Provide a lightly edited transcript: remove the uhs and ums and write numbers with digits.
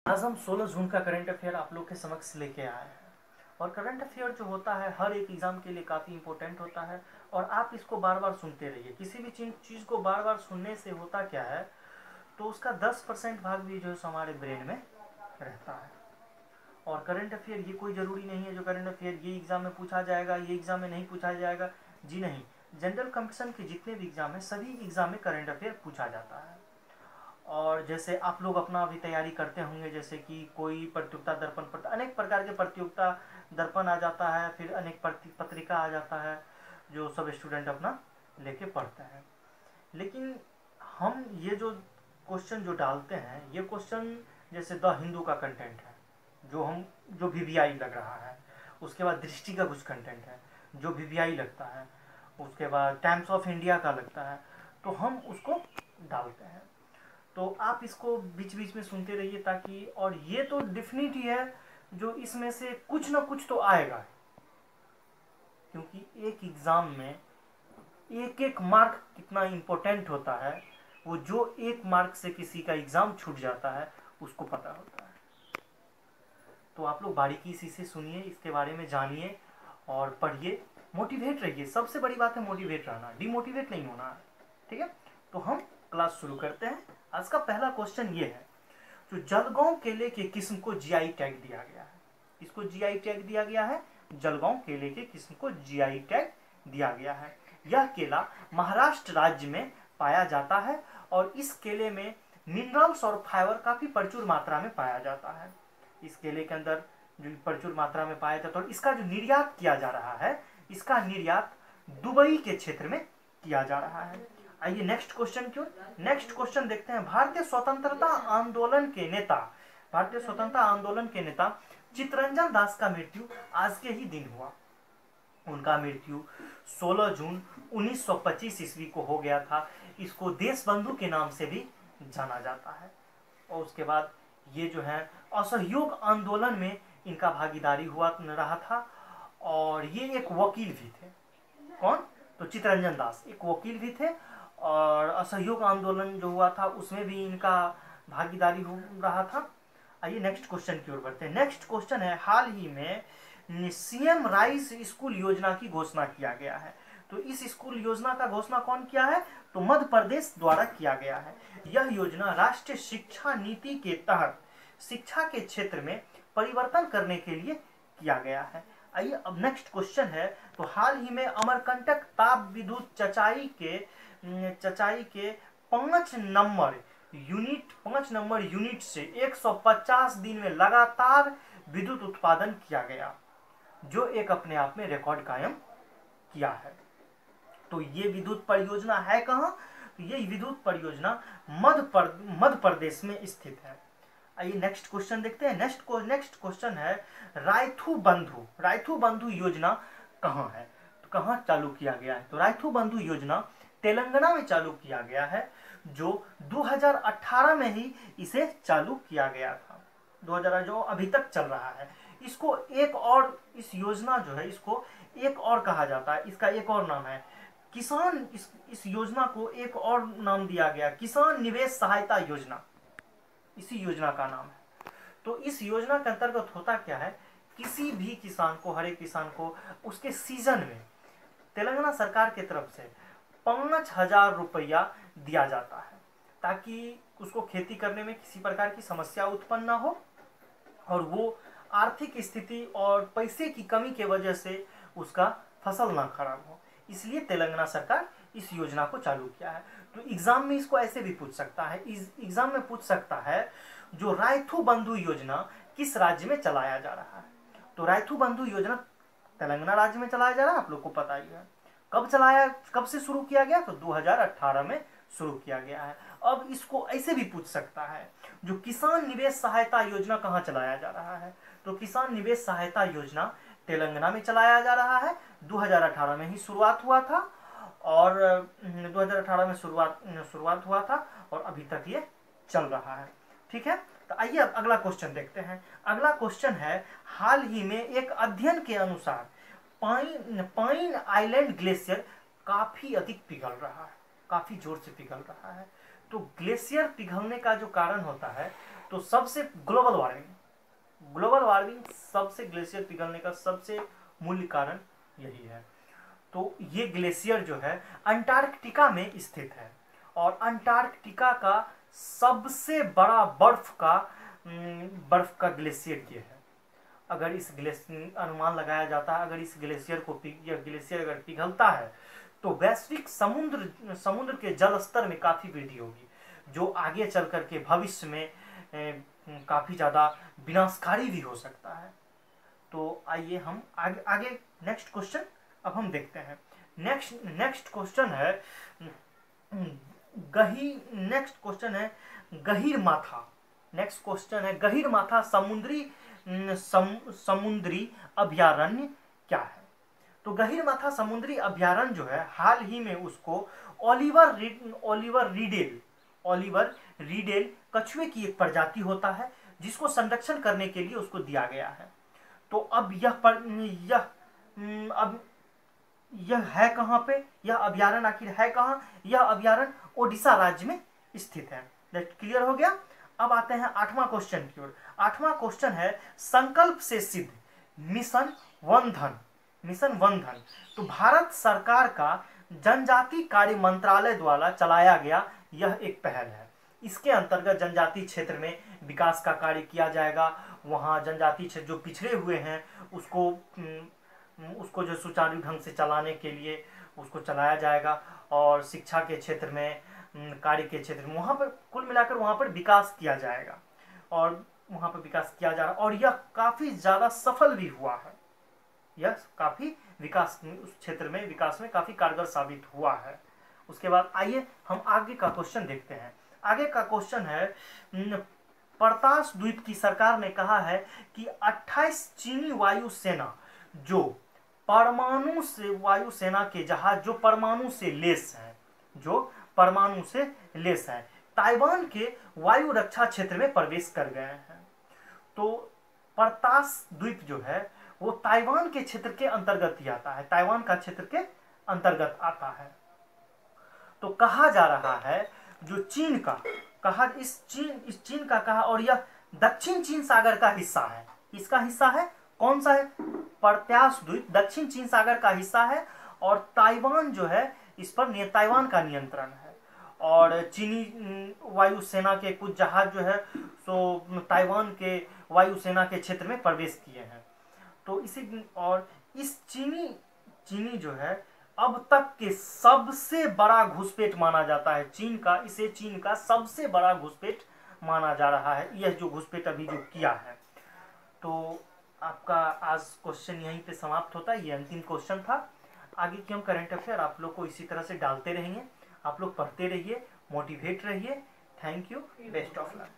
आज हम 16 जून का करंट अफेयर आप लोग के समक्ष लेके आए हैं। और करंट अफेयर जो होता है हर एक एग्जाम के लिए काफ़ी इंपॉर्टेंट होता है। और आप इसको बार बार सुनते रहिए। किसी भी चीज़ को बार बार सुनने से होता क्या है, तो उसका 10% भाग भी जो है हमारे ब्रेन में रहता है। और करंट अफेयर ये कोई ज़रूरी नहीं है जो करंट अफेयर ये एग्ज़ाम में पूछा जाएगा, ये एग्ज़ाम में नहीं पूछा जाएगा। जी नहीं, जनरल कंपटीशन के जितने भी एग्ज़ाम हैं सभी एग्ज़ाम में करंट अफेयर पूछा जाता है। और जैसे आप लोग अपना अभी तैयारी करते होंगे, जैसे कि कोई प्रतियोगिता दर्पण पर अनेक प्रकार के प्रतियोगिता दर्पण आ जाता है, फिर अनेक पत्रिका आ जाता है जो सब स्टूडेंट अपना लेके पढ़ते हैं। लेकिन हम ये जो क्वेश्चन जो डालते हैं, ये क्वेश्चन जैसे द हिंदू का कंटेंट है जो वीवीआई लग रहा है, उसके बाद दृष्टि का कुछ कंटेंट है जो वीवीआई लगता है, उसके बाद टाइम्स ऑफ इंडिया का लगता है, तो हम उसको डालते हैं। तो आप इसको बीच बीच में सुनते रहिए ताकि, और ये तो डेफिनेट ही है जो इसमें से कुछ ना कुछ तो आएगा, क्योंकि एक एग्जाम में एक एक मार्क कितना इम्पोर्टेंट होता है, वो जो एक मार्क से किसी का एग्जाम छूट जाता है उसको पता होता है। तो आप लोग बारीकी से सुनिए, इसके बारे में जानिए और पढ़िए, मोटिवेट रहिए। सबसे बड़ी बात है मोटिवेट रहना, डिमोटिवेट नहीं होना है। ठीक है, तो हम क्लास शुरू करते हैं। आज का पहला क्वेश्चन ये है, जो जलगांव केले के किस्म को जीआई टैग दिया गया है। इसको जीआई टैग दिया गया है, जलगांव केले के किस्म को जीआई टैग दिया गया है। यह केला महाराष्ट्र राज्य में पाया जाता है और इस केले में मिनरल्स और फाइबर काफी प्रचुर मात्रा में पाया जाता है। इस केले के अंदर जो प्रचुर मात्रा में पाया जाता है, और इसका जो निर्यात किया जा रहा है, इसका निर्यात दुबई के क्षेत्र में किया जा रहा है। आइए नेक्स्ट क्वेश्चन क्यों, नेक्स्ट क्वेश्चन देखते हैं। भारतीय स्वतंत्रता आंदोलन के नेता चित्तरंजन दास का मृत्यु आज के ही दिन हुआ। उनका मृत्यु 16 जून 1925 ईस्वी को हो गया था। इसको देश बंधु के नाम से भी जाना जाता है। और उसके बाद ये जो है असहयोग आंदोलन में इनका भागीदारी हुआ रहा था, और ये एक वकील भी थे। कौन? तो चित्तरंजन दास एक वकील भी थे, और असहयोग आंदोलन जो हुआ था उसमें भी इनका भागीदारी हो रहा था। आइए नेक्स्ट क्वेश्चन की ओर बढ़ते हैं। नेक्स्ट क्वेश्चन है, हाल ही में सीएम राइस स्कूल योजना की घोषणा किया गया है। तो इस स्कूल योजना का घोषणा कौन किया है? तो मध्य प्रदेश द्वारा किया गया है। यह योजना राष्ट्रीय शिक्षा नीति के तहत शिक्षा के क्षेत्र में परिवर्तन करने के लिए किया गया है। आइए अब नेक्स्ट क्वेश्चन है, तो हाल ही में अमरकंटक ताप विद्युत चचाई के 5 नंबर यूनिट से 150 दिन में लगातार विद्युत उत्पादन किया गया, जो एक अपने आप में रिकॉर्ड कायम किया है। तो ये विद्युत परियोजना है कहां? तो ये विद्युत परियोजना मध्य प्रदेश में स्थित है। आइए नेक्स्ट क्वेश्चन देखते हैं। नेक्स्ट क्वेश्चन है, रायथू बंधु योजना कहां है? तो कहां चालू किया गया है? तो रायथू बंधु योजना तेलंगाना में चालू किया गया है, जो 2018 में ही इसे चालू किया गया था। 2000 जो अभी तक चल रहा है। इसको एक और, इस योजना जो है इसको एक और कहा जाता है, इसका एक और नाम है किसान। इस योजना को एक और नाम दिया गया, किसान निवेश सहायता योजना, इसी योजना का नाम है। तो इस योजना के अंतर्गत होता क्या है, किसी भी किसान को, हर एक किसान को उसके सीजन में तेलंगाना सरकार की तरफ से 5,000 रुपया दिया जाता है, ताकि उसको खेती करने में किसी प्रकार की समस्या उत्पन्न ना हो, और वो आर्थिक स्थिति और पैसे की कमी के वजह से उसका फसल ना खराब हो। इसलिए तेलंगाना सरकार इस योजना को चालू किया है। तो एग्जाम में इसको ऐसे भी पूछ सकता है, इस एग्जाम में पूछ सकता है, जो रायथू बंधु योजना किस राज्य में चलाया जा रहा है? तो रायथू बंधु योजना तेलंगाना राज्य में चलाया जा रहा है, आप लोग को पता ही है। कब से शुरू किया गया? तो 2018 में शुरू किया गया है। अब इसको ऐसे भी पूछ सकता है, जो किसान निवेश सहायता योजना कहां चलाया जा रहा है? तो किसान निवेश सहायता योजना तेलंगाना में चलाया जा रहा है। 2018 में ही शुरुआत हुआ था, और 2018 में शुरुआत हुआ था, और अभी तक ये चल रहा है। ठीक है, तो आइए अब अगला क्वेश्चन देखते हैं। अगला क्वेश्चन है, हाल ही में एक अध्ययन के अनुसार पाइन आइलैंड ग्लेशियर काफी अधिक पिघल रहा है, काफी जोर से पिघल रहा है। तो ग्लेशियर पिघलने का जो कारण होता है तो सबसे ग्लोबल वार्मिंग सबसे ग्लेशियर पिघलने का सबसे मूल कारण यही है। तो ये ग्लेशियर जो है अंटार्कटिका में स्थित है और अंटार्कटिका का सबसे बड़ा बर्फ का ग्लेशियर ये है। अगर इस ग्लेशियर अनुमान लगाया जाता है, अगर इस ग्लेशियर अगर पिघलता है तो वैश्विक समुद्र के जल स्तर में काफी वृद्धि होगी, जो आगे चल करके भविष्य में काफी ज्यादा विनाशकारी भी हो सकता है। तो आइए हम आगे नेक्स्ट क्वेश्चन अब हम देखते हैं। नेक्स्ट क्वेश्चन है गहीर माथा। नेक्स्ट क्वेश्चन है गहीर माथा समुद्री अभयारण्य क्या है? तो गहीर माथा समुद्री अभयारण्य जो है हाल ही में उसको ओलिवर रीडेल कछुए की एक प्रजाति होता है जिसको संरक्षण करने के लिए उसको दिया गया है। तो अब यह है कहाँ पे? यह अभयारण्य आखिर है कहाँ? यह अभयारण्य ओडिशा राज्य में स्थित है। क्लियर हो गया। अब आते हैं 8वां क्वेश्चन की ओर। 8वां क्वेश्चन है संकल्प से सिद्ध मिशन वन धन। तो भारत सरकार का जनजाति कार्य मंत्रालय द्वारा चलाया गया यह एक पहल है। इसके अंतर्गत जनजाति क्षेत्र में विकास का कार्य किया जाएगा। वहाँ जनजाति क्षेत्र जो पिछड़े हुए हैं उसको जो सुचारू ढंग से चलाने के लिए उसको चलाया जाएगा और शिक्षा के क्षेत्र में, कार्य के क्षेत्र में, वहाँ पर कुल मिलाकर वहाँ पर विकास किया जाएगा और वहाँ पर विकास किया जा रहा है और यह काफ़ी ज़्यादा सफल भी हुआ है। यह काफ़ी विकास उस क्षेत्र में विकास में काफ़ी कारगर साबित हुआ है। उसके बाद आइए हम आगे का क्वेश्चन देखते हैं। आगे का क्वेश्चन है पर्तास द्वीप की सरकार ने कहा है कि 28 चीनी वायुसेना जो वायुसेना के जहाज जो परमाणु से लेस हैं ताइवान के वायु रक्षा क्षेत्र में प्रवेश कर गए हैं। तो पर्तास द्वीप जो है वो ताइवान के क्षेत्र के अंतर्गत ही आता है, ताइवान का क्षेत्र के अंतर्गत आता है। तो कहा जा रहा है जो चीन का कहा और यह दक्षिण चीन सागर का हिस्सा है। इसका हिस्सा है कौन सा है? पर्तास द्वीप दक्षिण चीन सागर का हिस्सा है और ताइवान जो है इस पर ताइवान का नियंत्रण है और चीनी वायुसेना के कुछ जहाज जो है सो ताइवान के वायुसेना के क्षेत्र में प्रवेश किए हैं। तो इस चीनी जो है अब तक के सबसे बड़ा घुसपैठ माना जाता है। चीन का सबसे बड़ा घुसपैठ माना जा रहा है, यह जो घुसपैठ अभी जो किया है। तो आपका आज क्वेश्चन यहीं पे समाप्त होता है। ये अंतिम क्वेश्चन था। आगे की हम करंट अफेयर आप लोग को इसी तरह से डालते रहेंगे। आप लोग पढ़ते रहिए, मोटिवेट रहिए। Thank you, best of luck.